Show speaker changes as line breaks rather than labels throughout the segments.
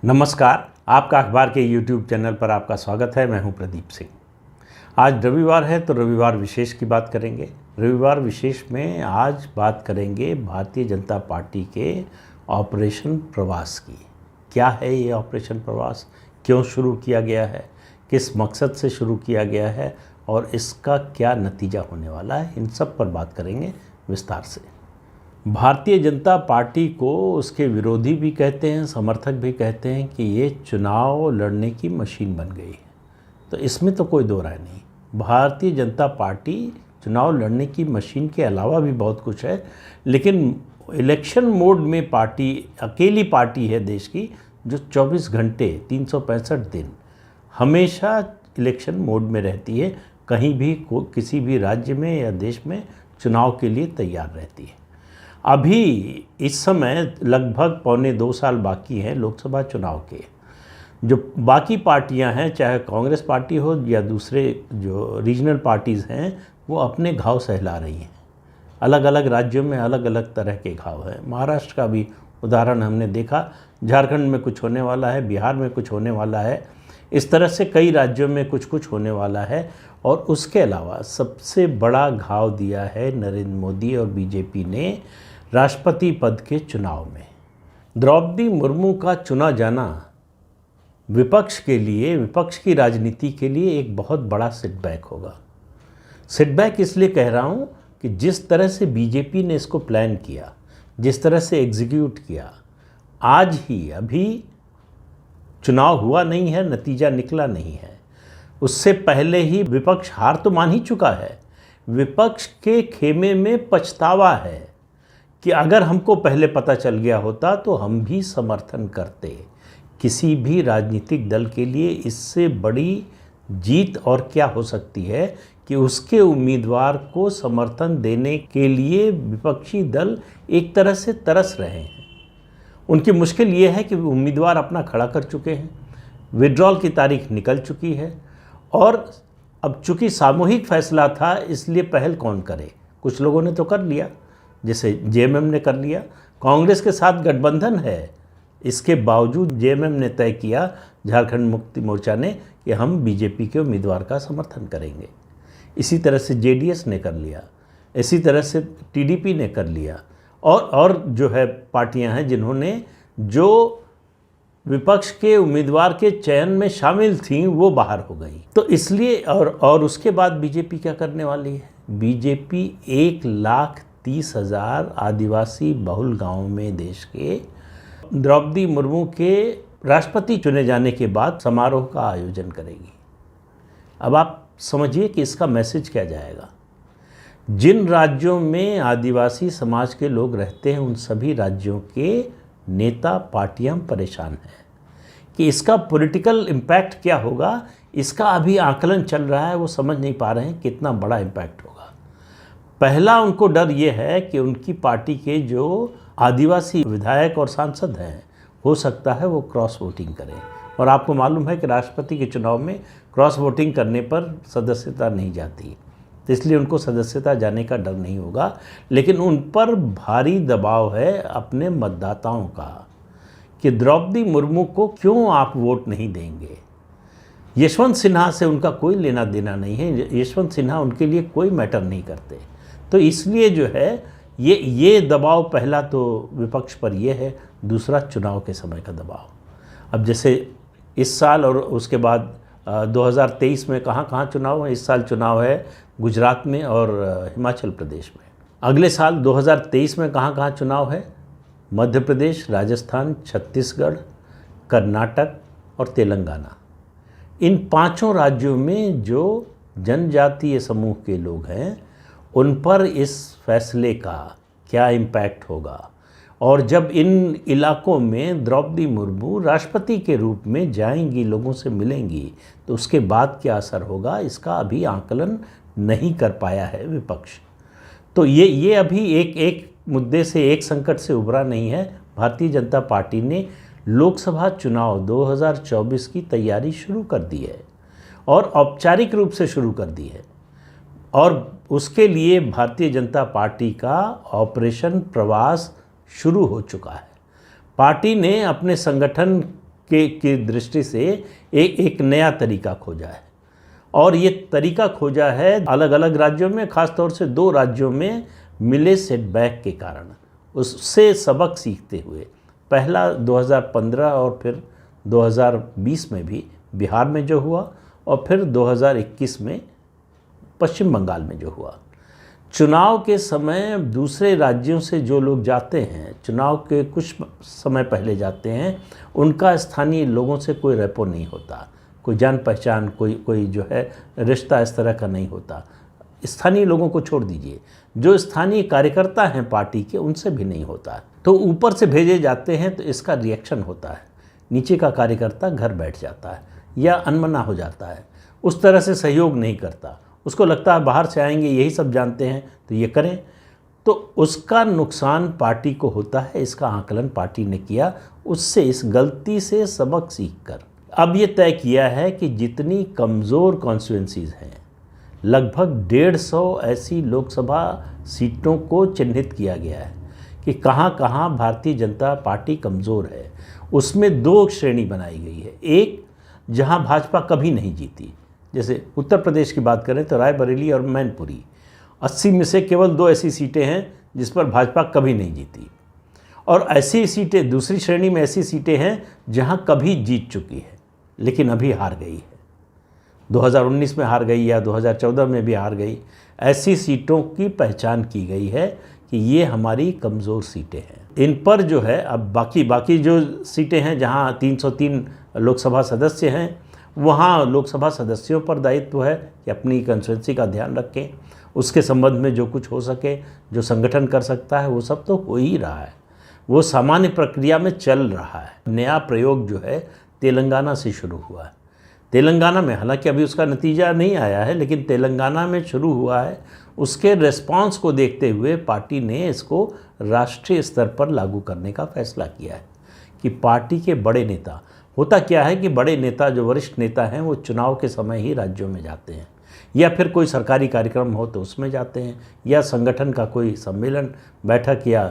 नमस्कार, आपका अखबार के YouTube चैनल पर आपका स्वागत है। मैं हूं प्रदीप सिंह। आज रविवार है तो रविवार विशेष की बात करेंगे। रविवार विशेष में आज बात करेंगे भारतीय जनता पार्टी के ऑपरेशन प्रवास की। क्या है ये ऑपरेशन प्रवास, क्यों शुरू किया गया है, किस मकसद से शुरू किया गया है और इसका क्या नतीजा होने वाला है, इन सब पर बात करेंगे विस्तार से। भारतीय जनता पार्टी को उसके विरोधी भी कहते हैं, समर्थक भी कहते हैं कि ये चुनाव लड़ने की मशीन बन गई है। तो इसमें तो कोई दो राय नहीं। भारतीय जनता पार्टी चुनाव लड़ने की मशीन के अलावा भी बहुत कुछ है, लेकिन इलेक्शन मोड में पार्टी अकेली पार्टी है देश की जो 24 घंटे 365 दिन हमेशा इलेक्शन मोड में रहती है। कहीं भी किसी भी राज्य में या देश में चुनाव के लिए तैयार रहती है। अभी इस समय लगभग पौने 2 साल बाकी हैं लोकसभा चुनाव के। जो बाकी पार्टियां हैं, चाहे कांग्रेस पार्टी हो या दूसरे जो रीजनल पार्टीज़ हैं, वो अपने घाव सहला रही हैं। अलग अलग राज्यों में अलग अलग तरह के घाव हैं। महाराष्ट्र का भी उदाहरण हमने देखा, झारखंड में कुछ होने वाला है, बिहार में कुछ होने वाला है। इस तरह से कई राज्यों में कुछ कुछ होने वाला है। और उसके अलावा सबसे बड़ा घाव दिया है नरेंद्र मोदी और बीजेपी ने राष्ट्रपति पद के चुनाव में। द्रौपदी मुर्मू का चुना जाना विपक्ष के लिए, विपक्ष की राजनीति के लिए एक बहुत बड़ा सेटबैक होगा। सेटबैक इसलिए कह रहा हूँ कि जिस तरह से बीजेपी ने इसको प्लान किया, जिस तरह से एग्जीक्यूट किया, आज ही अभी चुनाव हुआ नहीं है, नतीजा निकला नहीं है, उससे पहले ही विपक्ष हार तो मान ही चुका है। विपक्ष के खेमे में पछतावा है कि अगर हमको पहले पता चल गया होता तो हम भी समर्थन करते। किसी भी राजनीतिक दल के लिए इससे बड़ी जीत और क्या हो सकती है कि उसके उम्मीदवार को समर्थन देने के लिए विपक्षी दल एक तरह से तरस रहे हैं। उनकी मुश्किल ये है कि उम्मीदवार अपना खड़ा कर चुके हैं, विड्रॉल की तारीख निकल चुकी है और अब चूँकि सामूहिक फैसला था इसलिए पहल कौन करे। कुछ लोगों ने तो कर लिया, जैसे जेएमएम ने कर लिया। कांग्रेस के साथ गठबंधन है, इसके बावजूद जेएमएम ने तय किया, झारखंड मुक्ति मोर्चा ने, कि हम बीजेपी के उम्मीदवार का समर्थन करेंगे। इसी तरह से जेडीएस ने कर लिया, इसी तरह से टीडीपी ने कर लिया और जो है पार्टियां हैं जिन्होंने जो विपक्ष के उम्मीदवार के चयन में शामिल थीं वो बाहर हो गई। तो इसलिए और उसके बाद बीजेपी क्या करने वाली है। बीजेपी 1,30,000 आदिवासी बहुल गांवों में देश के द्रौपदी मुर्मू के राष्ट्रपति चुने जाने के बाद समारोह का आयोजन करेगी। अब आप समझिए कि इसका मैसेज क्या जाएगा। जिन राज्यों में आदिवासी समाज के लोग रहते हैं उन सभी राज्यों के नेता पार्टियां परेशान हैं कि इसका पॉलिटिकल इम्पैक्ट क्या होगा। इसका अभी आकलन चल रहा है, वो समझ नहीं पा रहे हैं कितना बड़ा इम्पैक्ट होगा। पहला उनको डर ये है कि उनकी पार्टी के जो आदिवासी विधायक और सांसद हैं, हो सकता है वो क्रॉस वोटिंग करें। और आपको मालूम है कि राष्ट्रपति के चुनाव में क्रॉस वोटिंग करने पर सदस्यता नहीं जाती, तो इसलिए उनको सदस्यता जाने का डर नहीं होगा। लेकिन उन पर भारी दबाव है अपने मतदाताओं का कि द्रौपदी मुर्मू को क्यों आप वोट नहीं देंगे। यशवंत सिन्हा से उनका कोई लेना देना नहीं है, यशवंत सिन्हा उनके लिए कोई मैटर नहीं करते। तो इसलिए जो है ये दबाव पहला तो विपक्ष पर ये है। दूसरा चुनाव के समय का दबाव। अब जैसे इस साल और उसके बाद 2023 में कहाँ चुनाव है। इस साल चुनाव है गुजरात में और हिमाचल प्रदेश में। अगले साल 2023 में कहाँ चुनाव है। मध्य प्रदेश, राजस्थान, छत्तीसगढ़, कर्नाटक और तेलंगाना। इन 5 राज्यों में जो जनजातीय समूह के लोग हैं उन पर इस फैसले का क्या इम्पैक्ट होगा। और जब इन इलाकों में द्रौपदी मुर्मू राष्ट्रपति के रूप में जाएंगी, लोगों से मिलेंगी, तो उसके बाद क्या असर होगा, इसका अभी आकलन नहीं कर पाया है विपक्ष। तो ये अभी एक मुद्दे से, एक संकट से उभरा नहीं है। भारतीय जनता पार्टी ने लोकसभा चुनाव 2024 की तैयारी शुरू कर दी है और औपचारिक रूप से शुरू कर दी है। और उसके लिए भारतीय जनता पार्टी का ऑपरेशन प्रवास शुरू हो चुका है। पार्टी ने अपने संगठन की दृष्टि से एक नया तरीका खोजा है। और ये तरीका खोजा है अलग अलग राज्यों में, ख़ासतौर से 2 राज्यों में मिले सेटबैक के कारण, उससे सबक सीखते हुए। पहला 2015 और फिर 2020 में भी बिहार में जो हुआ, और फिर 2021 में पश्चिम बंगाल में जो हुआ। चुनाव के समय दूसरे राज्यों से जो लोग जाते हैं, चुनाव के कुछ समय पहले जाते हैं, उनका स्थानीय लोगों से कोई रेपो नहीं होता, कोई जान पहचान, कोई जो है रिश्ता इस तरह का नहीं होता। स्थानीय लोगों को छोड़ दीजिए, जो स्थानीय कार्यकर्ता हैं पार्टी के, उनसे भी नहीं होता। तो ऊपर से भेजे जाते हैं तो इसका रिएक्शन होता है, नीचे का कार्यकर्ता घर बैठ जाता है या अनमना हो जाता है, उस तरह से सहयोग नहीं करता। उसको लगता है बाहर से आएंगे, यही सब जानते हैं तो ये करें, तो उसका नुकसान पार्टी को होता है। इसका आकलन पार्टी ने किया, उससे इस गलती से सबक सीखकर अब ये तय किया है कि जितनी कमज़ोर कॉन्स्टिट्यूंसीज़ हैं, लगभग 150 ऐसी लोकसभा सीटों को चिन्हित किया गया है कि कहाँ कहाँ भारतीय जनता पार्टी कमज़ोर है। उसमें 2 श्रेणी बनाई गई है। एक, जहाँ भाजपा कभी नहीं जीती, जैसे उत्तर प्रदेश की बात करें तो रायबरेली और मैनपुरी, 80 में से केवल 2 ऐसी सीटें हैं जिस पर भाजपा कभी नहीं जीती। और ऐसी सीटें, दूसरी श्रेणी में ऐसी सीटें हैं जहाँ कभी जीत चुकी है लेकिन अभी हार गई है, 2019 में हार गई या 2014 में भी हार गई। ऐसी सीटों की पहचान की गई है कि ये हमारी कमज़ोर सीटें हैं। इन पर जो है अब बाकी जो सीटें हैं जहाँ 303 लोकसभा सदस्य हैं, वहाँ लोकसभा सदस्यों पर दायित्व है कि अपनी कंस्टिट्यूंसी का ध्यान रखें, उसके संबंध में जो कुछ हो सके, जो संगठन कर सकता है, वो सब तो हो ही रहा है, वो सामान्य प्रक्रिया में चल रहा है। नया प्रयोग जो है तेलंगाना से शुरू हुआ है। तेलंगाना में हालांकि अभी उसका नतीजा नहीं आया है, लेकिन तेलंगाना में शुरू हुआ है। उसके रिस्पांस को देखते हुए पार्टी ने इसको राष्ट्रीय स्तर पर लागू करने का फैसला किया है कि पार्टी के बड़े नेता, होता क्या है कि बड़े नेता, जो वरिष्ठ नेता हैं, वो चुनाव के समय ही राज्यों में जाते हैं, या फिर कोई सरकारी कार्यक्रम हो तो उसमें जाते हैं, या संगठन का कोई सम्मेलन, बैठक या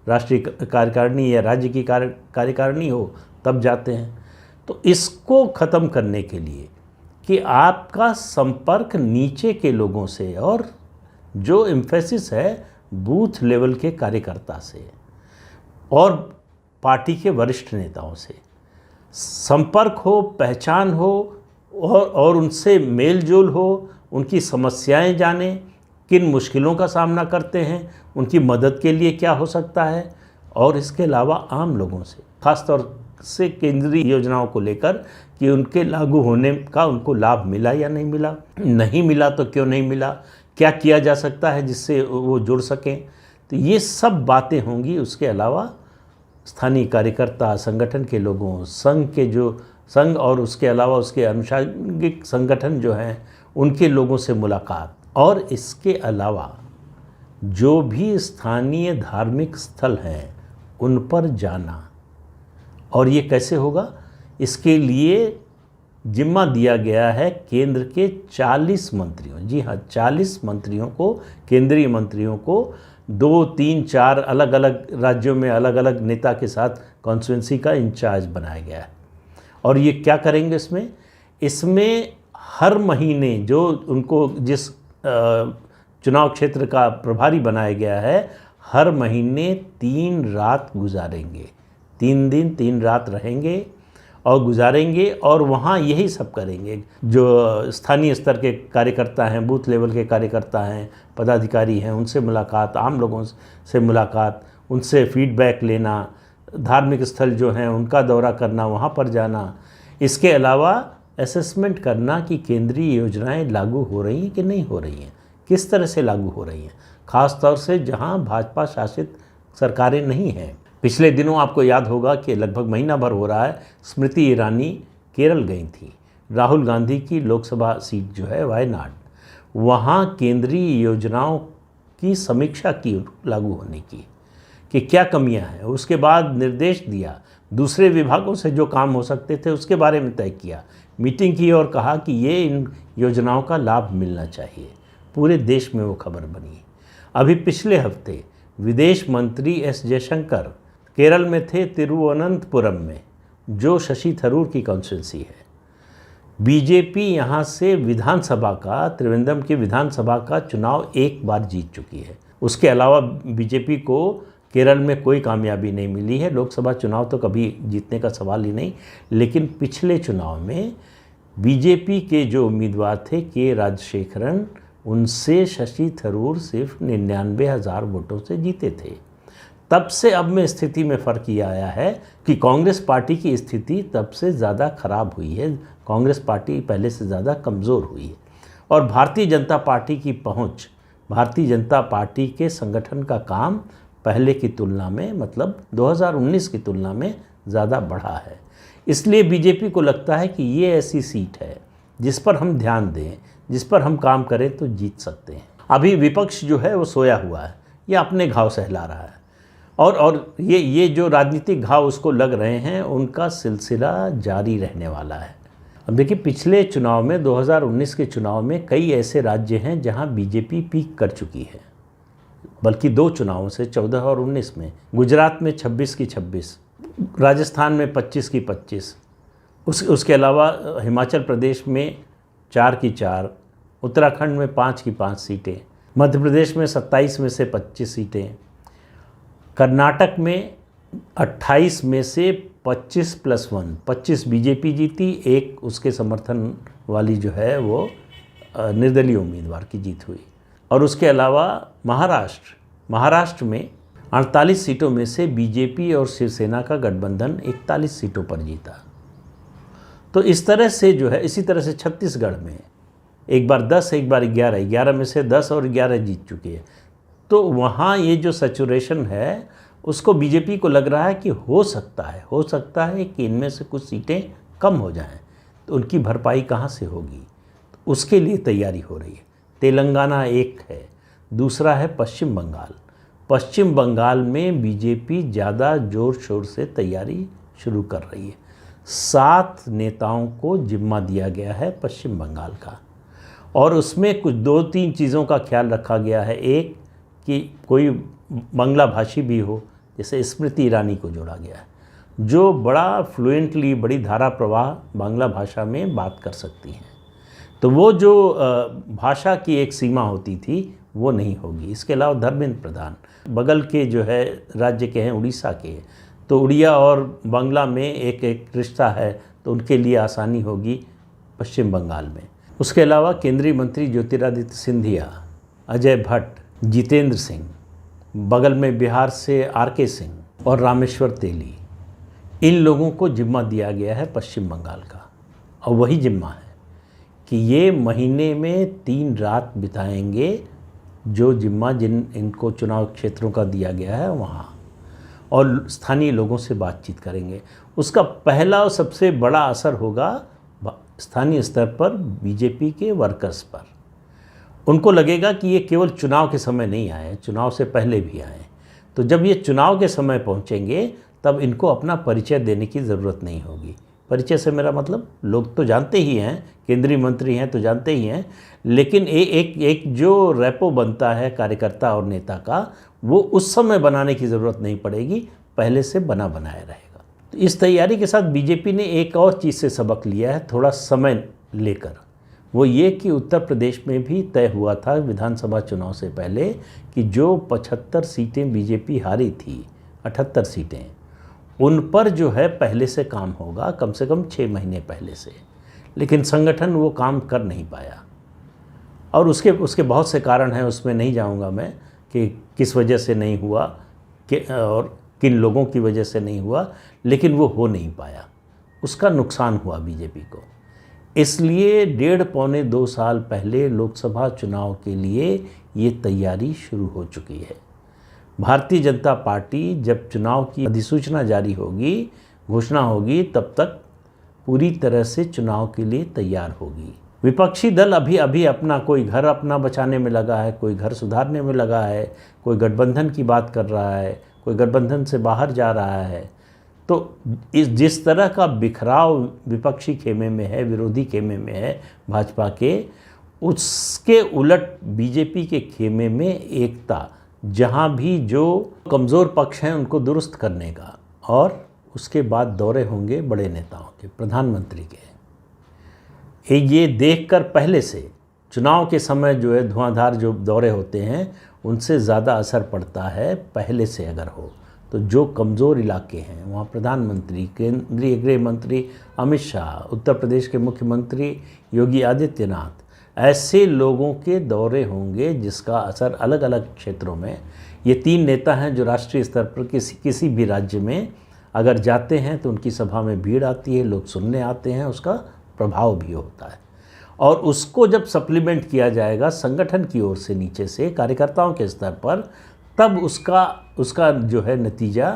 राष्ट्रीय कार्यकारिणी या राज्य की कार्यकारिणी हो तब जाते हैं। तो इसको ख़त्म करने के लिए कि आपका संपर्क नीचे के लोगों से, और जो एम्फेसिस है बूथ लेवल के कार्यकर्ता से और पार्टी के वरिष्ठ नेताओं से संपर्क हो, पहचान हो, और उनसे मेल जोल हो, उनकी समस्याएं जाने, किन मुश्किलों का सामना करते हैं, उनकी मदद के लिए क्या हो सकता है, और इसके अलावा आम लोगों से, ख़ासतौर से केंद्रीय योजनाओं को लेकर कि उनके लागू होने का उनको लाभ मिला या नहीं मिला, नहीं मिला तो क्यों नहीं मिला, क्या किया जा सकता है जिससे वो जुड़ सकें। तो ये सब बातें होंगी। उसके अलावा स्थानीय कार्यकर्ता, संगठन के लोगों, संघ और उसके अलावा उसके अनुषंगिक संगठन जो हैं, उनके लोगों से मुलाकात, और इसके अलावा जो भी स्थानीय धार्मिक स्थल हैं उन पर जाना। और ये कैसे होगा, इसके लिए जिम्मा दिया गया है केंद्र के 40 मंत्रियों, जी हाँ 40 मंत्रियों को, केंद्रीय मंत्रियों को 2, 3, 4 अलग अलग राज्यों में अलग अलग नेता के साथ कॉन्स्टिट्यूंसी का इंचार्ज बनाया गया है। और ये क्या करेंगे इसमें हर महीने जो उनको जिस चुनाव क्षेत्र का प्रभारी बनाया गया है, हर महीने 3 रात गुजारेंगे, 3 दिन 3 रात रहेंगे और गुजारेंगे, और वहाँ यही सब करेंगे। जो स्थानीय स्तर के कार्यकर्ता हैं, बूथ लेवल के कार्यकर्ता हैं, पदाधिकारी हैं, उनसे मुलाकात, आम लोगों से मुलाकात, उनसे फीडबैक लेना, धार्मिक स्थल जो हैं उनका दौरा करना, वहाँ पर जाना। इसके अलावा असेसमेंट करना कि केंद्रीय योजनाएं लागू हो रही हैं कि नहीं हो रही हैं, किस तरह से लागू हो रही हैं, ख़ास तौर से जहाँ भाजपा शासित सरकारें नहीं हैं। पिछले दिनों आपको याद होगा कि लगभग महीना भर हो रहा है, स्मृति ईरानी केरल गई थी, राहुल गांधी की लोकसभा सीट जो है वायनाड, वहाँ केंद्रीय योजनाओं की समीक्षा की लागू होने की, कि क्या कमियां हैं। उसके बाद निर्देश दिया, दूसरे विभागों से जो काम हो सकते थे उसके बारे में तय किया, मीटिंग की और कहा कि ये इन योजनाओं का लाभ मिलना चाहिए। पूरे देश में वो खबर बनी। अभी पिछले हफ्ते विदेश मंत्री एस जयशंकर केरल में थे, तिरुवनंतपुरम में, जो शशि थरूर की कॉन्स्टिट्यूंसी है। बीजेपी यहाँ से विधानसभा का, त्रिवेंद्रम की विधानसभा का चुनाव एक बार जीत चुकी है। उसके अलावा बीजेपी को केरल में कोई कामयाबी नहीं मिली है। लोकसभा चुनाव तो कभी जीतने का सवाल ही नहीं। लेकिन पिछले चुनाव में बीजेपी के जो उम्मीदवार थे के राजशेखरन, उनसे शशि थरूर सिर्फ 99,000 वोटों से जीते थे। तब से अब में स्थिति में फ़र्क ये आया है कि कांग्रेस पार्टी की स्थिति तब से ज़्यादा खराब हुई है। कांग्रेस पार्टी पहले से ज़्यादा कमज़ोर हुई है और भारतीय जनता पार्टी की पहुंच, भारतीय जनता पार्टी के संगठन का काम पहले की तुलना में, मतलब 2019 की तुलना में ज़्यादा बढ़ा है। इसलिए बीजेपी को लगता है कि ये ऐसी सीट है जिस पर हम ध्यान दें, जिस पर हम काम करें तो जीत सकते हैं। अभी विपक्ष जो है वो सोया हुआ है, ये अपने घाव सहला रहा है और ये जो राजनीतिक घाव उसको लग रहे हैं, उनका सिलसिला जारी रहने वाला है। अब देखिए, पिछले चुनाव में, 2019 के चुनाव में कई ऐसे राज्य हैं जहां बीजेपी पीक कर चुकी है, बल्कि 2 चुनावों से, 14 और 19 में। गुजरात में 26 की 26, राजस्थान में 25 की 25, उसके अलावा हिमाचल प्रदेश में 4 की 4, उत्तराखंड में 5 की 5 सीटें, मध्य प्रदेश में 27 में से 25 सीटें, कर्नाटक में 28 में से 25+1, 25 बीजेपी जीती, एक उसके समर्थन वाली जो है वो निर्दलीय उम्मीदवार की जीत हुई। और उसके अलावा महाराष्ट्र में 48 सीटों में से बीजेपी और शिवसेना का गठबंधन 41 सीटों पर जीता। तो इस तरह से जो है, इसी तरह से छत्तीसगढ़ में एक बार 10, एक बार 11 में से 10 और 11 जीत चुकी है। तो वहाँ ये जो सैचुरेशन है, उसको बीजेपी को लग रहा है कि हो सकता है कि इनमें से कुछ सीटें कम हो जाएं, तो उनकी भरपाई कहाँ से होगी, तो उसके लिए तैयारी हो रही है। तेलंगाना एक है, दूसरा है पश्चिम बंगाल। पश्चिम बंगाल में बीजेपी ज़्यादा ज़ोर शोर से तैयारी शुरू कर रही है। 7 नेताओं को जिम्मा दिया गया है पश्चिम बंगाल का, और उसमें कुछ 2-3 चीज़ों का ख्याल रखा गया है। एक कि कोई बांग्ला भाषी भी हो, जैसे स्मृति ईरानी को जोड़ा गया है, जो बड़ा फ्लुएंटली, बड़ी धारा प्रवाह बांग्ला भाषा में बात कर सकती हैं। तो वो जो भाषा की एक सीमा होती थी, वो नहीं होगी। इसके अलावा धर्मेंद्र प्रधान बगल के जो है राज्य के हैं, उड़ीसा के, तो उड़िया और बांग्ला में एक रिश्ता है, तो उनके लिए आसानी होगी पश्चिम बंगाल में। उसके अलावा केंद्रीय मंत्री ज्योतिरादित्य सिंधिया, अजय भट्ट, जितेंद्र सिंह, बगल में बिहार से आर.के. सिंह और रामेश्वर तेली, इन लोगों को जिम्मा दिया गया है पश्चिम बंगाल का। और वही जिम्मा है कि ये महीने में 3 रात बिताएंगे, जो जिम्मा इनको चुनाव क्षेत्रों का दिया गया है वहाँ, और स्थानीय लोगों से बातचीत करेंगे। उसका पहला और सबसे बड़ा असर होगा स्थानीय स्तर पर बीजेपी के वर्कर्स पर। उनको लगेगा कि ये केवल चुनाव के समय नहीं आए, चुनाव से पहले भी आए। तो जब ये चुनाव के समय पहुँचेंगे, तब इनको अपना परिचय देने की ज़रूरत नहीं होगी। परिचय से मेरा मतलब, लोग तो जानते ही हैं, केंद्रीय मंत्री हैं तो जानते ही हैं, लेकिन एक जो रेपो बनता है कार्यकर्ता और नेता का, वो उस समय बनाने की ज़रूरत नहीं पड़ेगी, पहले से बनाया रहेगा। तो इस तैयारी के साथ बीजेपी ने एक और चीज़ से सबक लिया है, थोड़ा समय लेकर। वो ये कि उत्तर प्रदेश में भी तय हुआ था विधानसभा चुनाव से पहले कि जो 75 सीटें बीजेपी हारी थी, 78 सीटें, उन पर जो है पहले से काम होगा, कम से कम 6 महीने पहले से। लेकिन संगठन वो काम कर नहीं पाया, और उसके बहुत से कारण हैं, उसमें नहीं जाऊंगा मैं कि किस वजह से नहीं हुआ और किन लोगों की वजह से नहीं हुआ, लेकिन वो हो नहीं पाया, उसका नुकसान हुआ बीजेपी को। इसलिए 1.5-2 साल पहले लोकसभा चुनाव के लिए ये तैयारी शुरू हो चुकी है। भारतीय जनता पार्टी जब चुनाव की अधिसूचना जारी होगी, घोषणा होगी, तब तक पूरी तरह से चुनाव के लिए तैयार होगी। विपक्षी दल अभी अपना, कोई घर अपना बचाने में लगा है, कोई घर सुधारने में लगा है, कोई गठबंधन की बात कर रहा है, कोई गठबंधन से बाहर जा रहा है। तो जिस तरह का बिखराव विपक्षी खेमे में है, विरोधी खेमे में है भाजपा के, उसके उलट बीजेपी के खेमे में एकता, जहां भी जो कमज़ोर पक्ष हैं उनको दुरुस्त करने का और उसके बाद दौरे होंगे बड़े नेताओं के, प्रधानमंत्री के। ये देखकर पहले से चुनाव के समय जो है धुआंधार जो दौरे होते हैं उनसे ज़्यादा असर पड़ता है पहले से अगर हो तो। जो कमज़ोर इलाके हैं वहाँ प्रधानमंत्री, केंद्रीय गृह मंत्री अमित शाह, उत्तर प्रदेश के मुख्यमंत्री योगी आदित्यनाथ, ऐसे लोगों के दौरे होंगे जिसका असर अलग अलग क्षेत्रों में। ये 3 नेता हैं जो राष्ट्रीय स्तर पर किसी भी राज्य में अगर जाते हैं तो उनकी सभा में भीड़ आती है, लोग सुनने आते हैं, उसका प्रभाव भी होता है। और उसको जब सप्लीमेंट किया जाएगा संगठन की ओर से, नीचे से कार्यकर्ताओं के स्तर पर, तब उसका जो है नतीजा,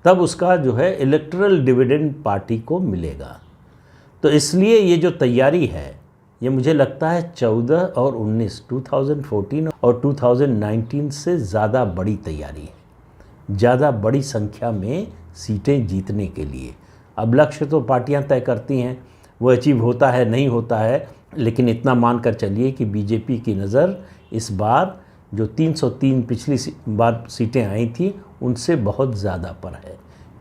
तब उसका जो है इलेक्टोरल डिविडेंड पार्टी को मिलेगा। तो इसलिए ये जो तैयारी है ये मुझे लगता है 14 और 19, 2014 और 2019 से ज़्यादा बड़ी तैयारी है, ज़्यादा बड़ी संख्या में सीटें जीतने के लिए। अब लक्ष्य तो पार्टियां तय करती हैं, वो अचीव होता है नहीं होता है, लेकिन इतना मानकर चलिए कि बीजेपी की नज़र इस बार जो 303 पिछली बार सीटें आई थी उनसे बहुत ज़्यादा पर है।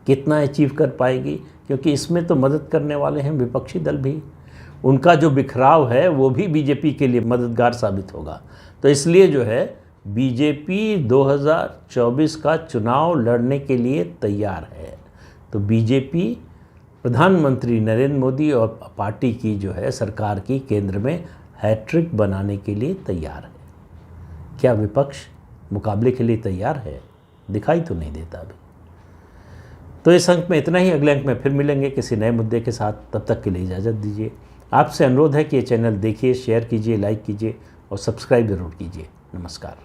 कितना अचीव कर पाएगी, क्योंकि इसमें तो मदद करने वाले हैं विपक्षी दल भी, उनका जो बिखराव है वो भी बीजेपी के लिए मददगार साबित होगा। तो इसलिए जो है बीजेपी 2024 का चुनाव लड़ने के लिए तैयार है। तो बीजेपी प्रधानमंत्री नरेंद्र मोदी और पार्टी की जो है सरकार की केंद्र में हैट्रिक बनाने के लिए तैयार है। क्या विपक्ष मुकाबले के लिए तैयार है? दिखाई तो नहीं देता अभी। तो इस अंक में इतना ही, अगले अंक में फिर मिलेंगे किसी नए मुद्दे के साथ। तब तक के लिए इजाज़त दीजिए। आपसे अनुरोध है कि ये चैनल देखिए, शेयर कीजिए, लाइक कीजिए और सब्सक्राइब ज़रूर कीजिए। नमस्कार।